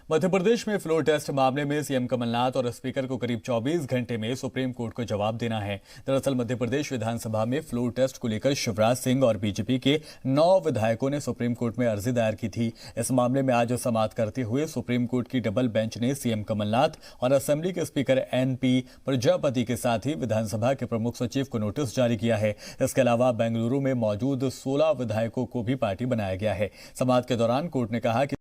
मध्य प्रदेश में floor test मामले में सीएम कमलनाथ और स्पीकर को करीब 24 घंटे में सुप्रीम कोर्ट को जवाब देना है। दरअसल मध्य प्रदेश विधानसभा में फ्लोर टेस्ट को लेकर शिवराज सिंह और बीजेपी के 9 विधायकों ने सुप्रीम कोर्ट में अर्जी दायर की थी। इस मामले में आज समाअत करते हुए सुप्रीम कोर्ट की डबल बेंच ने सीएम कमलनाथ और असेंबली के स्पीकर एनपी प्रजापति के साथ ही विधानसभा के प्रमुख सचिव को नोटिस जारी किया है। इसके अलावा बेंगलुरु में मौजूद 16 विधायकों को भी पार्टी बनाया गया है। समाअत के दौरान कोर्ट ने कहा कि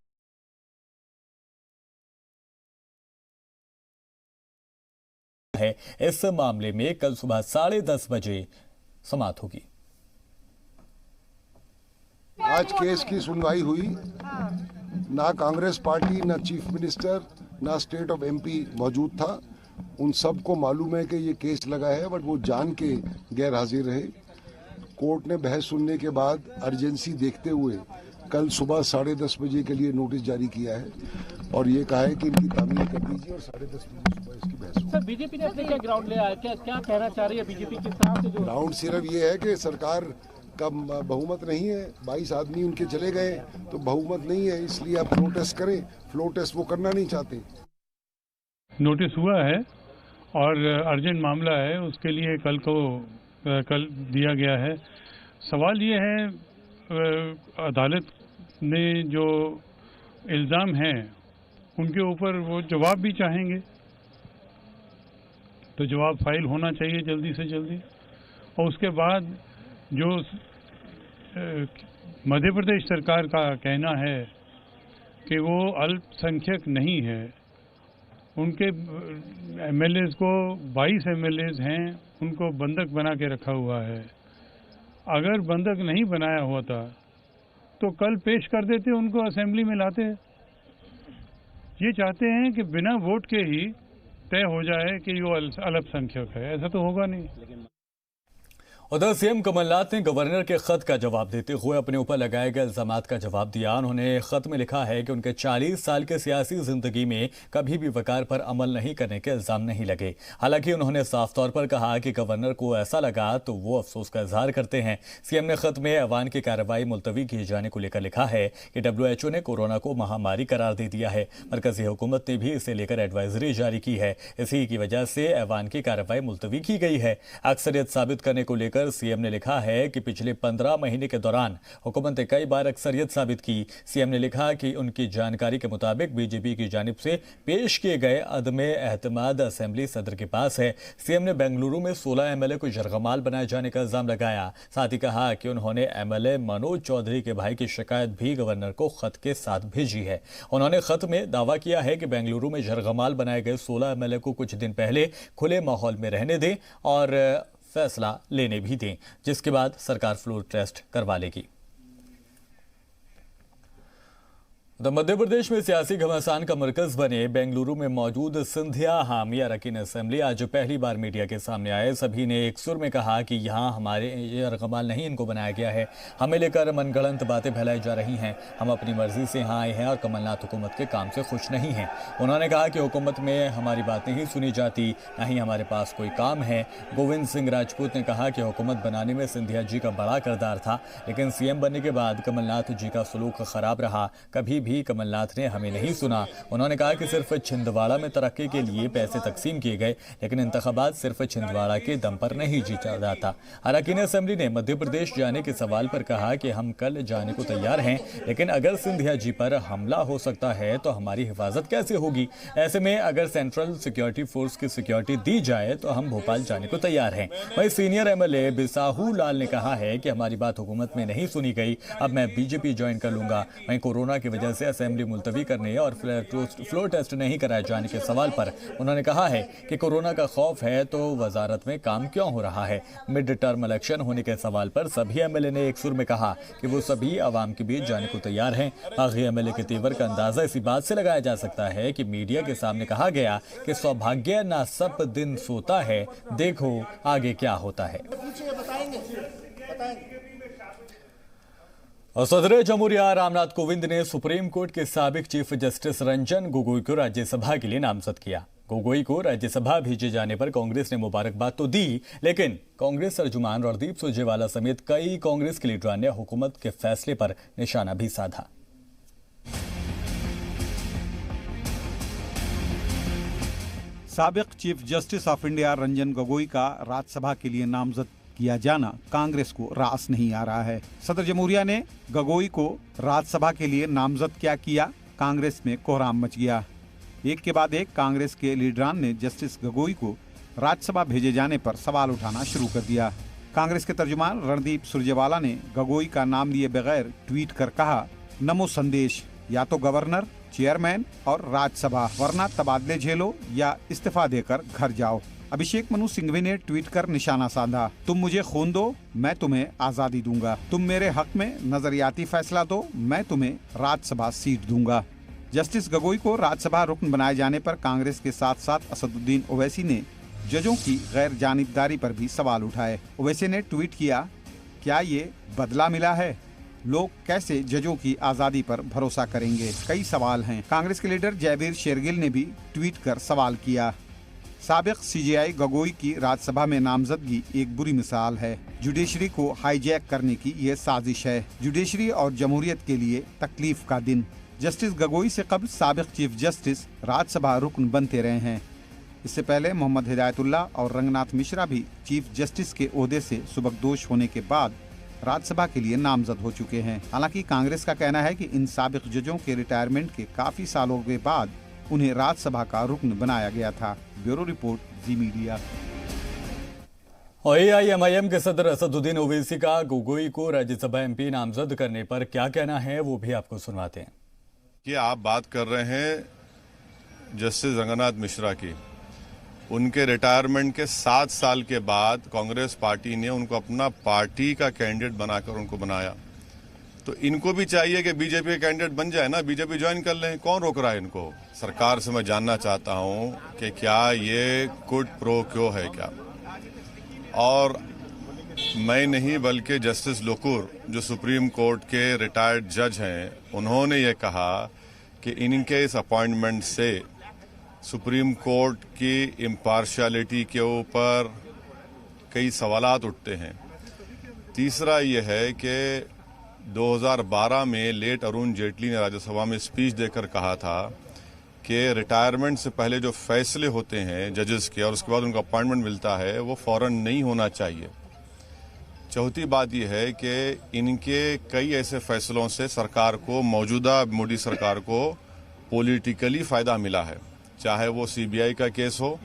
इस मामले में कल सुबह 10:30 बजे समाप्त होगी। आज केस की सुनवाई हुई। ना कांग्रेस पार्टी, ना चीफ मिनिस्टर, ना स्टेट ऑफ एमपी मौजूद था। उन सबको मालूम है कि ये केस लगा है, बट वो जान के गैर हाजिर रहे। कोर्ट ने बहस सुनने के बाद अर्जेंसी देखते हुए कल सुबह 10:30 बजे के लिए नोटिस जारी किया है और ये कहा है कि इनकी तामील कर दीजिए और 10:30 बजे सुबह इसकी बहस होगी। सर, बीजेपी ने अपने क्या ग्राउंड ले आया, क्या कहना चाह रही है बीजेपी किस तरह से? जो ग्राउंड सिर्फ ये है कि सरकार का बहुमत नहीं है, 22 आदमी उनके चले गए तो बहुमत नहीं है, इसलिए आप फ्लो टेस्ट करें। फ्लो टेस्ट वो करना नहीं चाहते। नोटिस हुआ है और अर्जेंट मामला है, उसके लिए कल दिया गया है। सवाल ये है, अदालत ने जो इल्ज़ाम हैं उनके ऊपर वो जवाब भी चाहेंगे, तो जवाब फाइल होना चाहिए जल्दी से जल्दी। और उसके बाद जो मध्य प्रदेश सरकार का कहना है कि वो अल्पसंख्यक नहीं है, उनके एमएलएज को 22 एमएलएज हैं, उनको बंधक बना के रखा हुआ है। अगर बंधक नहीं बनाया होता तो कल पेश कर देते, उनको असेंबली में लाते। ये चाहते हैं कि बिना वोट के ही तय हो जाए कि वो अल्पसंख्यक है, ऐसा तो होगा नहीं। उधर सीएम कमलनाथ ने गवर्नर के खत का जवाब देते हुए अपने ऊपर लगाए गए इल्जामात का जवाब दिया। उन्होंने खत में लिखा है कि उनके 40 साल के सियासी जिंदगी में कभी भी वकार पर अमल नहीं करने के इल्जाम नहीं लगे। हालांकि उन्होंने साफ तौर पर कहा कि गवर्नर को ऐसा लगा तो वो अफसोस का इजहार करते हैं। सीएम ने खत में ऐवान की कार्रवाई मुलतवी किए जाने को लेकर लिखा है कि WHO ने कोरोना को महामारी करार दे दिया है। मरकजी हुकूमत ने भी इसे लेकर एडवाइजरी जारी की है। इसी की वजह से ऐवान की कार्रवाई मुलतवी की गई है। अक्सरियत साबित करने को लेकर सीएम ने लिखा है कि पिछले 15 महीने के दौरान हुकूमत ने कई बार अक्सरियत साबित की। सीएम ने लिखा कि उनकी जानकारी के मुताबिक बीजेपी की जानिब से पेश किए गए अदम एहतमाद असेंबली सदर के पास है। सीएम ने बेंगलुरु में 16 एमएलए को जरगमाल बनाए जाने का इल्जाम लगाया। साथ ही कहा कि उन्होंने एमएलए मनोज चौधरी के भाई की शिकायत भी गवर्नर को खत के साथ भेजी है। उन्होंने खत में दावा किया है कि बेंगलुरु में जरगमाल बनाए गए 16 एमएलए को कुछ दिन पहले खुले माहौल में रहने दें और फैसला लेने भी दें, जिसके बाद सरकार फ्लोर टेस्ट करवा लेगी। मध्य प्रदेश में सियासी घमासान का मरकज बने बेंगलुरु में मौजूद सिंधिया हामिया अरकान असेंबली आज पहली बार मीडिया के सामने आए। सभी ने एक सुर में कहा कि यहाँ हमारे यरगमाल नहीं इनको बनाया गया है, हमें लेकर मनगढ़ंत बातें फैलाई जा रही हैं। हम अपनी मर्जी से यहाँ आए हैं और कमलनाथ हुकूमत के काम से खुश नहीं हैं। उन्होंने कहा कि हुकूमत में हमारी बातें ही सुनी जाती, न ही हमारे पास कोई काम है। गोविंद सिंह राजपूत ने कहा कि हुकूमत बनाने में सिंधिया जी का बड़ा किरदार था, लेकिन सीएम बनने के बाद कमलनाथ जी का सलूक खराब रहा। कभी भी कमलनाथ ने हमें नहीं सुना। उन्होंने कहा कि सिर्फ छिंदवाड़ा में तरक्की के लिए पैसे तकसीम किए गए, लेकिन इंतखाबात सिर्फ छिंदवाड़ा के दम पर नहीं जीता जाता। अरकान असेंबली ने मध्य प्रदेश जाने के सवाल पर कहा कि हम कल जाने को तैयार हैं, लेकिन अगर सिंधिया जी पर हमला हो सकता है तो हमारी हिफाजत कैसे होगी? ऐसे में अगर सेंट्रल सिक्योरिटी फोर्स की सिक्योरिटी दी जाए तो हम भोपाल जाने को तैयार हैं। वहीं सीनियर एमएलए बिसाहू लाल ने कहा है कि हमारी बात हुकूमत में नहीं सुनी गई, अब मैं बीजेपी ज्वाइन कर लूंगा। वहीं कोरोना की वजह से असेंबली मुलतवी करने और फ्लोर टेस्ट नहीं कराए जाने के सवाल पर उन्होंने कहा है कि कोरोना का खौफ है तो वजारत में काम क्यों हो रहा है। मिड टर्म इलेक्शन होने के सवाल पर सभी एमएलए ने एक सुर में कहा कि वो सभी आवाम के बीच जाने को तैयार हैं। बागी एमएलए के तेवर का अंदाजा इसी बात से लगाया जा सकता है कि मीडिया के सामने कहा गया कि सौभाग्य ना सब दिन सोता है, देखो आगे क्या होता है। और सदर जमहूरिया रामनाथ कोविंद ने सुप्रीम कोर्ट के साबिक चीफ जस्टिस रंजन गोगोई को राज्यसभा के लिए नामजद किया। गोगोई को राज्यसभा भेजे जाने पर कांग्रेस ने मुबारकबाद तो दी, लेकिन कांग्रेस तर्जुमान रणदीप सुरजेवाला समेत कई कांग्रेस के लीडरों ने हुकूमत के फैसले पर निशाना भी साधा। साबिक chief justice of India Ranjan Gogoi का राज्यसभा के लिए नामजद किया जाना कांग्रेस को रास नहीं आ रहा है। सदर जमहूरिया ने गोगोई को राज्यसभा के लिए नामजद क्या किया, कांग्रेस में कोहराम मच गया। एक के बाद एक कांग्रेस के लीडरान ने जस्टिस गोगोई को राज्यसभा भेजे जाने पर सवाल उठाना शुरू कर दिया। कांग्रेस के तर्जुमान रणदीप सुरजेवाला ने गोगोई का नाम लिए बगैर ट्वीट कर कहा, नमो संदेश, या तो गवर्नर, चेयरमैन और राज्यसभा, वरना तबादले झेलो या इस्तीफा देकर घर जाओ। अभिषेक मनु सिंघवी ने ट्वीट कर निशाना साधा, तुम मुझे खून दो, मैं तुम्हें आजादी दूंगा। तुम मेरे हक में नजरियाती फैसला दो, मैं तुम्हें राज्यसभा सीट दूंगा। जस्टिस गोगोई को राज्यसभा रुकन बनाए जाने पर कांग्रेस के साथ साथ असदुद्दीन ओवैसी ने जजों की गैर जानिबदारी पर भी सवाल उठाए। ओवैसी ने ट्वीट किया, क्या ये बदला मिला है? लोग कैसे जजों की आजादी पर भरोसा करेंगे? कई सवाल हैं। कांग्रेस के लीडर जयवीर शेरगिल ने भी ट्वीट कर सवाल किया। साबिक सीजेआई गोगोई की राज्यसभा में नामजदगी एक बुरी मिसाल है। जुडिशरी को हाईजैक करने की यह साजिश है। जुडिशरी और जमहूरियत के लिए तकलीफ का दिन। जस्टिस गोगोई से कबल साबिक चीफ जस्टिस राज्यसभा रुकन बनते रहे हैं। इससे पहले मोहम्मद हिदायतुल्ला और रंगनाथ मिश्रा भी चीफ जस्टिस के ओहदे से सुबकदोश होने के बाद राज्यसभा के लिए नामजद हो चुके हैं। हालांकि कांग्रेस का कहना है कि इन साबिक जजों के रिटायरमेंट के काफी सालों के बाद उन्हें राज्यसभा का रुकन बनाया गया था। ब्यूरो रिपोर्ट, जी मीडिया। और एआईएमआईएम के सदर असदुद्दीन ओवैसी का गोगोई को राज्यसभा एमपी नामजद करने पर क्या कहना है, वो भी आपको सुनवाते हैं। कि आप बात कर रहे हैं जस्टिस रंगनाथ मिश्रा की, उनके रिटायरमेंट के 7 साल के बाद कांग्रेस पार्टी ने उनको अपना पार्टी का कैंडिडेट बनाकर उनको बनाया। तो इनको भी चाहिए कि बीजेपी का कैंडिडेट बन जाए ना, बीजेपी ज्वाइन कर लें। कौन रोक रहा है इनको? सरकार से मैं जानना चाहता हूं कि क्या ये कुड प्रो क्यों है क्या? और मैं नहीं बल्कि जस्टिस लोकुर जो सुप्रीम कोर्ट के रिटायर्ड जज हैं, उन्होंने ये कहा कि इनके इस अपॉइंटमेंट से सुप्रीम कोर्ट की इम्पार्शियलिटी के ऊपर कई सवालात उठते हैं। तीसरा ये है कि 2012 में लेट अरुण जेटली ने राज्यसभा में स्पीच देकर कहा था कि रिटायरमेंट से पहले जो फैसले होते हैं जजेस के और उसके बाद उनको अपॉइंटमेंट मिलता है वो फौरन नहीं होना चाहिए। चौथी बात यह है कि इनके कई ऐसे फैसलों से सरकार को, मौजूदा मोदी सरकार को पॉलिटिकली फायदा मिला है, चाहे वो सीबीआई का केस हो,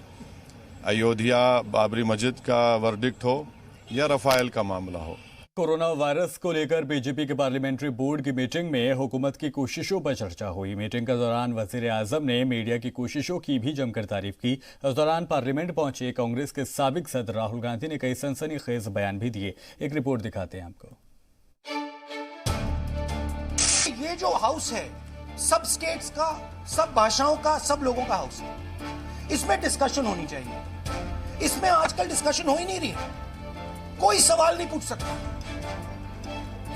अयोध्या बाबरी मस्जिद का वर्डिक्ट हो या रफाल का मामला हो। कोरोना वायरस को लेकर बीजेपी के पार्लियामेंट्री बोर्ड की मीटिंग में हुकूमत की कोशिशों पर चर्चा हुई। मीटिंग के दौरान वजीर आजम ने मीडिया की कोशिशों की भी जमकर तारीफ की। इस दौरान पार्लियामेंट पहुंचे कांग्रेस के साबिक सदर राहुल गांधी ने कई सनसनीखेज बयान भी दिए। एक रिपोर्ट दिखाते हैं आपको। ये जो हाउस है सब स्टेट्स का, सब भाषाओं का, सब लोगों का हाउस है। इसमें डिस्कशन होनी चाहिए। इसमें आजकल डिस्कशन हो ही नहीं रही। कोई सवाल नहीं पूछ सकता,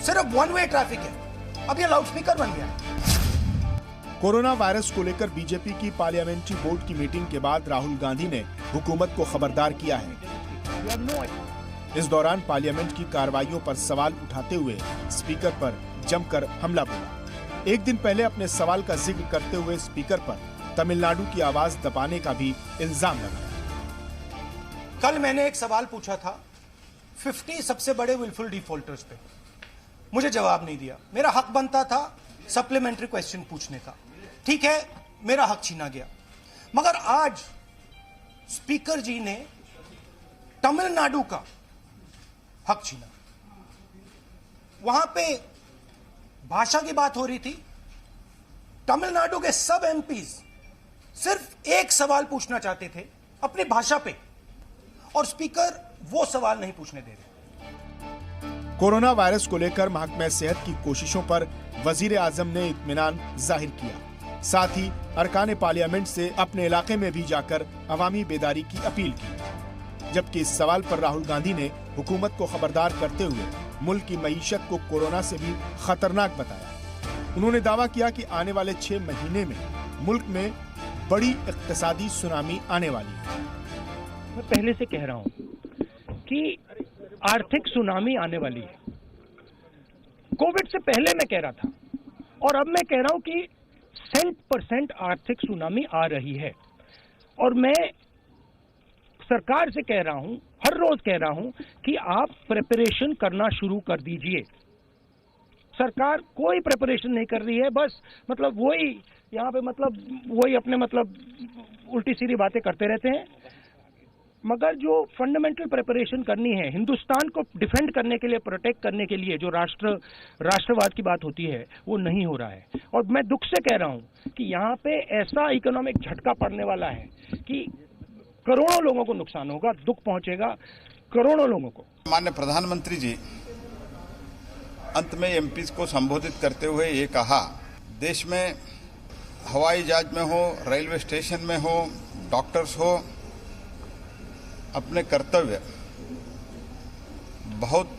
सिर्फ वन वे ट्रैफिक है। अब ये लाउडस्पीकर बन गया है। कोरोना वायरस को लेकर बीजेपी की पार्लियामेंट्री बोर्ड की मीटिंग के बाद राहुल गांधी ने हुकूमत को खबरदार किया है। इस दौरान पार्लियामेंट की कार्रवाइयों पर सवाल उठाते हुए स्पीकर पर जमकर हमला बोला। एक दिन पहले अपने सवाल का जिक्र करते हुए स्पीकर पर तमिलनाडु की आवाज दबाने का भी इल्जाम लगाया। कल मैंने एक सवाल पूछा था 50 सबसे बड़े विलफुल डिफॉल्टर्स पे, मुझे जवाब नहीं दिया। मेरा हक बनता था सप्लीमेंट्री क्वेश्चन पूछने का, ठीक है, मेरा हक छीना गया। मगर आज स्पीकर जी ने तमिलनाडु का हक छीना। वहां पे भाषा की बात हो रही थी। तमिलनाडु के सब एमपीज सिर्फ एक सवाल पूछना चाहते थे अपनी भाषा पे, और स्पीकर वो सवाल नहीं पूछने दे रहे। कोरोना वायरस को लेकर महकमा सेहत की कोशिशों पर वजीर आजम ने इत्मीनान जाहिर किया। साथ ही अरकान पार्लियामेंट से अपने इलाके में भी जाकर अवामी बेदारी की अपील की। जबकि इस सवाल पर राहुल गांधी ने हुकूमत को खबरदार करते हुए मुल्क की मईशत को कोरोना से भी खतरनाक बताया। उन्होंने दावा किया कि आने वाले 6 महीने में मुल्क में बड़ी इक्तिसादी सुनामी आने वाली है। मैं पहले से कह रहा हूं कि आर्थिक सुनामी आने वाली है। कोविड से पहले मैं कह रहा था और अब मैं कह रहा हूं कि 100% आर्थिक सुनामी आ रही है। और मैं सरकार से कह रहा हूं, हर रोज कह रहा हूं कि आप प्रिपरेशन करना शुरू कर दीजिए। सरकार कोई प्रिपरेशन नहीं कर रही है, बस मतलब वही यहाँ पे मतलब वही अपने मतलब उल्टी सीधी बातें करते रहते हैं, मगर जो फंडामेंटल प्रिपरेशन करनी है हिंदुस्तान को डिफेंड करने के लिए, प्रोटेक्ट करने के लिए, जो राष्ट्रवाद की बात होती है वो नहीं हो रहा है। और मैं दुख से कह रहा हूं कि यहाँ पे ऐसा इकोनॉमिक झटका पड़ने वाला है कि करोड़ों लोगों को नुकसान होगा, दुख पहुंचेगा करोड़ों लोगों को। माननीय प्रधानमंत्री जी अंत में एमपीज को संबोधित करते हुए ये कहा, देश में हवाई जहाज में हो, रेलवे स्टेशन में हो, डॉक्टर्स हो, अपने कर्तव्य बहुत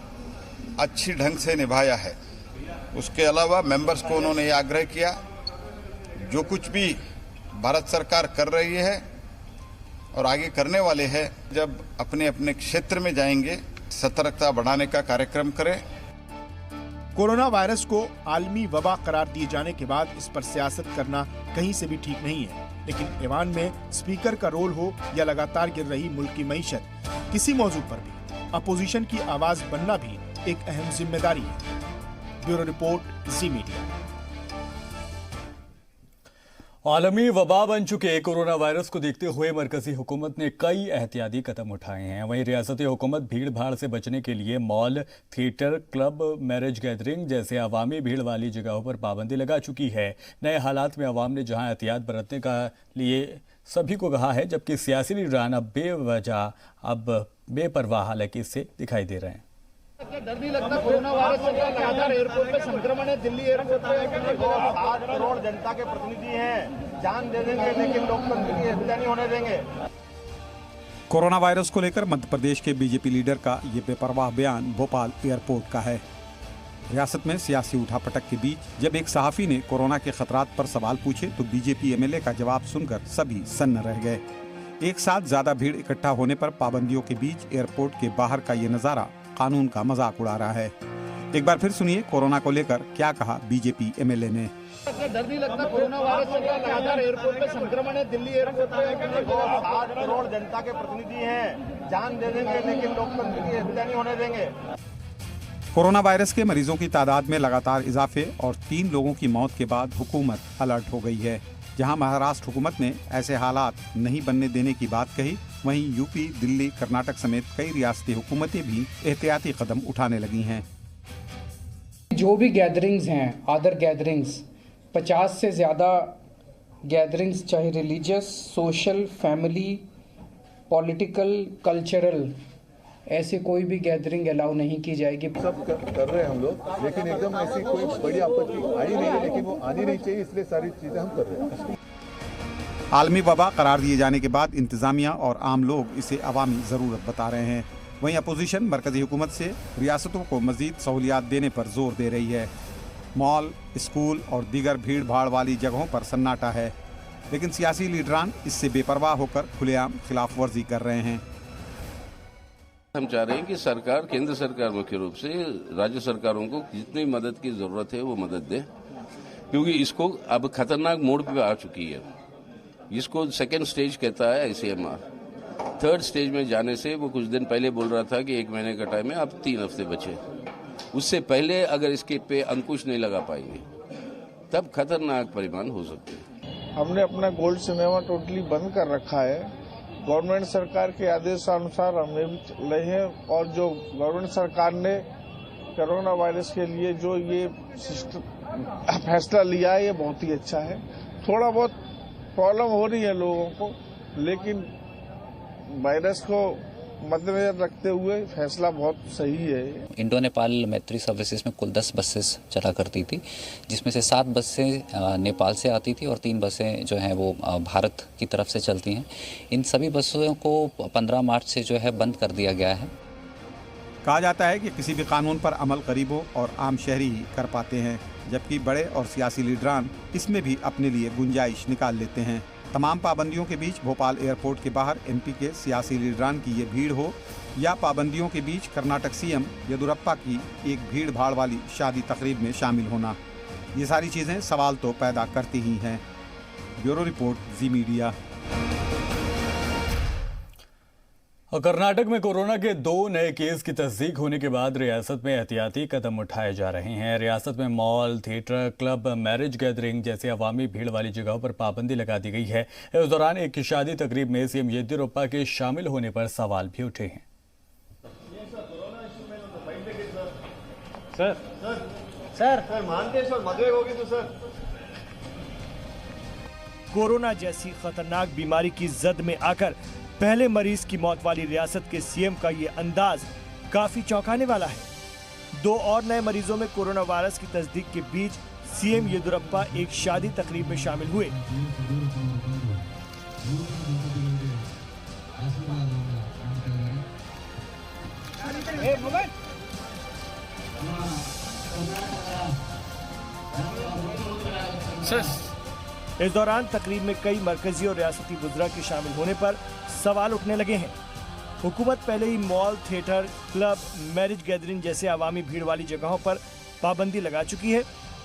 अच्छी ढंग से निभाया है। उसके अलावा मेंबर्स को उन्होंने ये आग्रह किया, जो कुछ भी भारत सरकार कर रही है और आगे करने वाले हैं, जब अपने अपने क्षेत्र में जाएंगे सतर्कता बढ़ाने का कार्यक्रम करें। कोरोना वायरस को आलमी वबा करार दिए जाने के बाद इस पर सियासत करना कहीं से भी ठीक नहीं है, लेकिन ईवान में स्पीकर का रोल हो या लगातार गिर रही मुल्क की मईशत, किसी मौजू पर भी अपोजिशन की आवाज बनना भी एक अहम जिम्मेदारी है। ब्यूरो रिपोर्ट, जी मीडिया। आलमी वबा बन चुके कोरोना वायरस को देखते हुए मरकजी हुकूमत ने कई एहतियाती कदम उठाए हैं। वहीं रियासती हुकूमत भीड़ भाड़ से बचने के लिए mall, theatre, club, marriage gathering जैसे अवामी भीड़ वाली जगहों पर पाबंदी लगा चुकी है। नए हालात में अवाम ने जहां एहतियात बरतने का लिए सभी को कहा है, जबकि सियासी लीडरान अब बेपरवाह हालांकि से दिखाई दे रहे हैं। क्या डर नहीं लगता कोरोना वायरस से? लगातार एयरपोर्ट पे संक्रमण है, दिल्ली एयरपोर्ट पे 7 करोड़ जनता के प्रतिनिधि हैं, जान दे देंगे लेकिन लोकतंत्र की हत्या नहीं होने देंगे। कोरोना वायरस को लेकर मध्य प्रदेश के बीजेपी लीडर का ये बेपरवाह बयान भोपाल एयरपोर्ट का है। रियासत में सियासी उठापटक के बीच जब एक सहाफी ने कोरोना के खतरात पर सवाल पूछे तो बीजेपी एमएलए का जवाब सुनकर सभी सन्न रह गए। एक साथ ज्यादा भीड़ इकट्ठा होने पर पाबंदियों के बीच एयरपोर्ट के बाहर का ये नजारा कानून का मजाक उड़ा रहा है। एक बार फिर सुनिए कोरोना को लेकर क्या कहा बीजेपी एमएलए ने। क्या डर नहीं लगता कोरोना वायरस से? लगातार एयरपोर्ट पे संक्रमण है, दिल्ली एयरपोर्ट पे 7 करोड़ जनता के प्रतिनिधि हैं, जान दे देंगे लेकिन लोकतंत्र की हत्या नहीं होने देंगे। कोरोना वायरस के मरीजों की तादाद में लगातार इजाफे और 3 लोगों की मौत के बाद हुकूमत अलर्ट हो गई है। जहां महाराष्ट्र हुकूमत ने ऐसे हालात नहीं बनने देने की बात कही, वहीं यूपी, दिल्ली, कर्नाटक समेत कई रियासती हुकूमतें भी एहतियाती कदम उठाने लगी हैं। जो भी गैदरिंग्स हैं, अदर गैदरिंग्स, 50 से ज़्यादा गैदरिंग्स, चाहे religious, social, family, political, cultural, ऐसे कोई भी गैदरिंग अलाउ नहीं की जाएगी। सब कर रहे हैं हम लोग, लेकिन एकदम ऐसी कोई बड़ी आपत्ति आई नहीं है, लेकिन वो आनी नहीं चाहिए, इसलिए सारी चीज़ें हम कर रहे हैं। आलमी वबा करार दिए जाने के बाद इंतजामिया और आम लोग इसे अवामी ज़रूरत बता रहे हैं। वहीं अपोजिशन मरकजी हुकूमत से रियासतों को मजीद सहूलियात देने पर जोर दे रही है। मॉल, स्कूल और दीगर भीड़ भाड़ वाली जगहों पर सन्नाटा है, लेकिन सियासी लीडरान इससे बेपरवाह होकर खुलेआम खिलाफ वर्जी कर रहे हैं। हम चाह रहे हैं कि सरकार, केंद्र सरकार मुख्य रूप से राज्य सरकारों को जितनी मदद की जरूरत है वो मदद दे, क्योंकि इसको अब खतरनाक मोड़ पे आ चुकी है। इसको सेकेंड स्टेज कहता है ICMR। 3rd स्टेज में जाने से वो कुछ दिन पहले बोल रहा था कि 1 महीने का टाइम है, अब 3 हफ्ते बचे। उससे पहले अगर इसके पे अंकुश नहीं लगा पाएंगे तब खतरनाक परिणाम हो सकते हैं। हमने अपना गोल्ड सिनेमा टोटली बंद कर रखा है। गवर्नमेंट सरकार के आदेशानुसार हमने भी चल रहे हैं, और जो गवर्नमेंट सरकार ने कोरोना वायरस के लिए जो ये फैसला लिया है ये बहुत ही अच्छा है। थोड़ा बहुत प्रॉब्लम हो रही है लोगों को, लेकिन वायरस को मद्देनजर रखते हुए फैसला बहुत सही है। इंडो नेपाल मैत्री सर्विसेज में कुल 10 बसेस चला करती थी, जिसमें से 7 बसें नेपाल से आती थी और 3 बसें जो हैं वो भारत की तरफ से चलती हैं। इन सभी बसों को 15 मार्च से जो है बंद कर दिया गया है। कहा जाता है कि किसी भी कानून पर अमल गरीबों और आम शहरी ही कर पाते हैं, जबकि बड़े और सियासी लीडरान इसमें भी अपने लिए गुंजाइश निकाल लेते हैं। तमाम पाबंदियों के बीच भोपाल एयरपोर्ट के बाहर MP के सियासी लीडरान की ये भीड़ हो या पाबंदियों के बीच कर्नाटक CM येदियुरप्पा की एक भीड़ भाड़ वाली शादी तकरीब में शामिल होना, ये सारी चीज़ें सवाल तो पैदा करती ही हैं। ब्यूरो रिपोर्ट, जी मीडिया। और कर्नाटक में कोरोना के 2 नए केस की तस्दीक होने के बाद रियासत में एहतियाती कदम उठाए जा रहे हैं। रियासत में mall, theatre, club, marriage gathering जैसे अवामी भीड़ वाली जगहों पर पाबंदी लगा दी गई है। इस दौरान एक शादी तकरीब में सीएम येदियुरप्पा के शामिल होने पर सवाल भी उठे हैं। सर मानते सर मदवे होगी तो सर। कोरोना जैसी खतरनाक बीमारी की जद में आकर पहले मरीज की मौत वाली रियासत के सीएम का ये अंदाज काफी चौंकाने वाला है। 2 और नए मरीजों में कोरोना वायरस की तस्दीक के बीच सीएम येदियुरप्पा एक शादी तकरीब में शामिल हुए। इस दौरान तकरीब में कई मरकजी और रियासती वुज़रा के शामिल होने पर सवाल उठने लगे हैं। हुकूमत पहले ही mall, theatre, club, marriage gathering जैसे अवामी भीड़ वाली जगहों पर पाबंदी लगा चुकी है।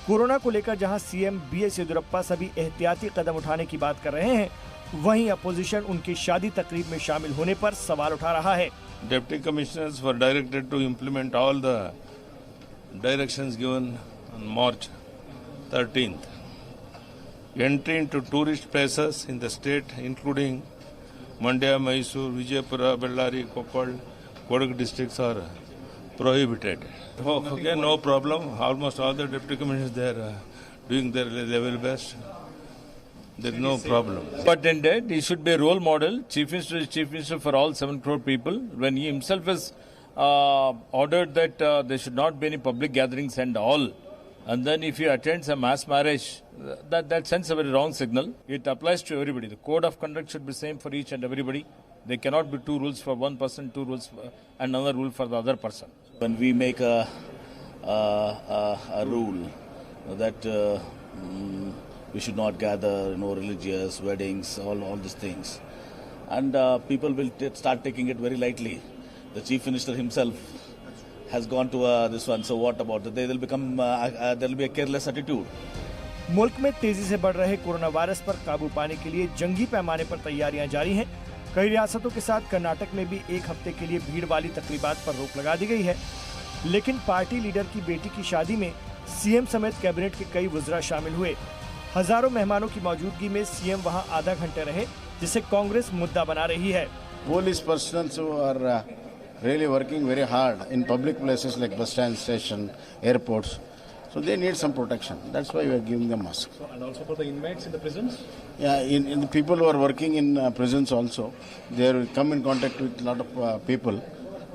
कोरोना को लेकर जहां सीएम बीएस येदियुरप्पा सभी एहतियाती कदम उठाने की बात कर रहे हैं, वहीं अपोजिशन उनकी शादी तकरीब में शामिल होने पर सवाल उठा रहा है। Deputy commissioners were directed to implement all the directions given on March 13th. Entry into tourist places in the state, including Mandya, Mysore, Vijaypura, Bellary, Koppal, Kodag districts are prohibited. Okay, no problem. Almost all the deputy commissioners there doing their level best. There is no problem. But indeed, he should be a role model. Chief Minister is Chief Minister for all 7 crore people. When he himself has ordered that there should not be any public gatherings and all, and then if he attends a mass marriage, that sends a very wrong signal. It applies to everybody. The code of conduct should be same for each and everybody. There cannot be 2 rules for one person, 2 rules and another rule for the other person. When we make a rule that we should not gather, religious weddings, all these things, and people will start taking it very lightly. The Chief Minister himself has gone to this one. So what about that? There will be a careless attitude. मुल्क में तेजी से बढ़ रहे corona virus पर काबू पाने के लिए जंगी पैमाने पर तैयारियां जारी हैं। कई रियासतों के साथ कर्नाटक में भी 1 हफ्ते के लिए भीड़ वाली तकरीबात पर रोक लगा दी गई है। लेकिन पार्टी लीडर की बेटी की शादी में सीएम समेत कैबिनेट के कई वुज़रा शामिल हुए। हजारों मेहमानों की मौजूदगी में सीएम वहां आधा घंटे रहे, जिसे कांग्रेस मुद्दा बना रही है। Police persons who are really working very hard in public places like bus stand, station, airports. So they need some protection. That's why we are giving them masks. And also for the inmates in the prisons? Yeah, in the people who are working in prisons also, they come in contact with a lot of people.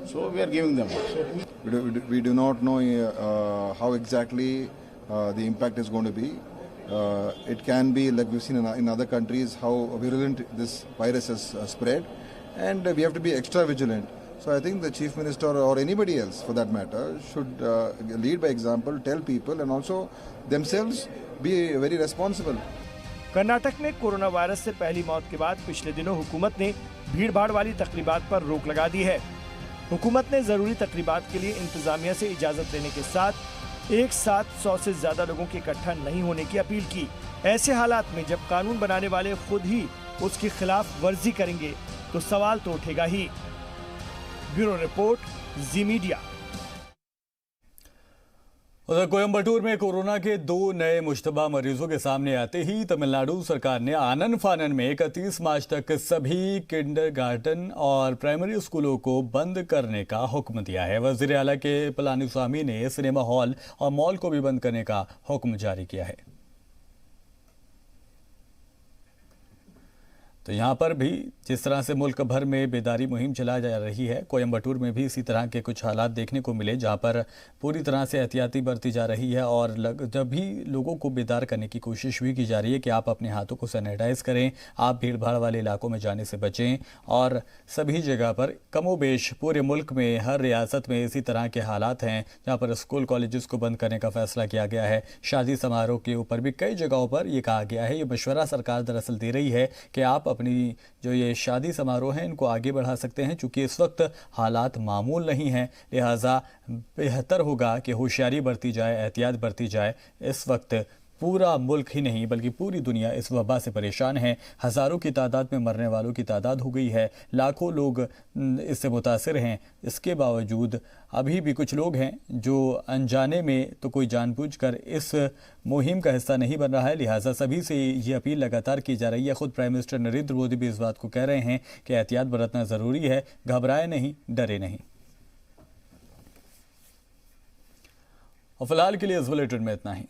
So we are giving them masks. We do not know how exactly the impact is going to be. It can be like we've seen in other countries how virulent this virus has spread, and we have to be extra vigilant. So I think the Chief Minister or anybody else for that matter should lead by example, tell people, and also themselves be very responsible. Karnataka में corona virus से पहली मौत के बाद पिछले दिनों हुकूमत ने भीड़-भाड़ वाली तकरीबात पर रोक लगा दी है। हुकूमत ने जरूरी तकरीबात के लिए इंतजामिया से इजाजत लेने के साथ एक साथ 100 से ज्यादा लोगों के इकट्ठा नहीं होने की अपील की। ऐसे हालात में जब कानून बनाने वाले खुद ही उसकी खिलाफ वर्जी करेंगे तो सवाल तो उठेगा ही। ब्यूरो रिपोर्ट, जी मीडिया। उधर कोयम्बटूर में कोरोना के 2 नए मुश्तबा मरीजों के सामने आते ही तमिलनाडु सरकार ने आनन फानन में 31 मार्च तक सभी किंडरगार्टन और प्राइमरी स्कूलों को बंद करने का हुक्म दिया है। वजीर आला के पलानीस्वामी ने सिनेमा हॉल और मॉल को भी बंद करने का हुक्म जारी किया है। तो यहाँ पर भी जिस तरह से मुल्क भर में बेदारी मुहिम चला जा रही है, कोयम्बटूर में भी इसी तरह के कुछ हालात देखने को मिले, जहाँ पर पूरी तरह से एहतियाती बरती जा रही है और जब भी लोगों को बेदार करने की कोशिश भी की जा रही है कि आप अपने हाथों को सैनिटाइज करें, आप भीड़ भाड़ वाले इलाकों में जाने से बचें। और सभी जगह पर कमोबेश पूरे मुल्क में हर रियासत में इसी तरह के हालात हैं, जहाँ पर स्कूल कॉलेजेस को बंद करने का फैसला किया गया है। शादी समारोह के ऊपर भी कई जगहों पर ये कहा गया है, ये मशवरा सरकार दरअसल दे रही है कि आप अपनी जो ये शादी समारोह हैं इनको आगे बढ़ा सकते हैं, चूँकि इस वक्त हालात मामूल नहीं हैं, लिहाजा बेहतर होगा कि होशियारी बरती जाए, एहतियात बरती जाए। इस वक्त पूरा मुल्क ही नहीं बल्कि पूरी दुनिया इस वबा से परेशान है। हज़ारों की तादाद में मरने वालों की तादाद हो गई है, लाखों लोग इससे मुतासिर हैं। इसके बावजूद अभी भी कुछ लोग हैं जो अनजाने में तो कोई जानबूझकर इस मुहिम का हिस्सा नहीं बन रहा है। लिहाजा सभी से ये अपील लगातार की जा रही है। खुद प्राइम मिनिस्टर नरेंद्र मोदी भी इस बात को कह रहे हैं कि एहतियात बरतना ज़रूरी है, घबराए नहीं, डरे नहीं। और फिलहाल के लिए इस बुलेटिन में इतना ही।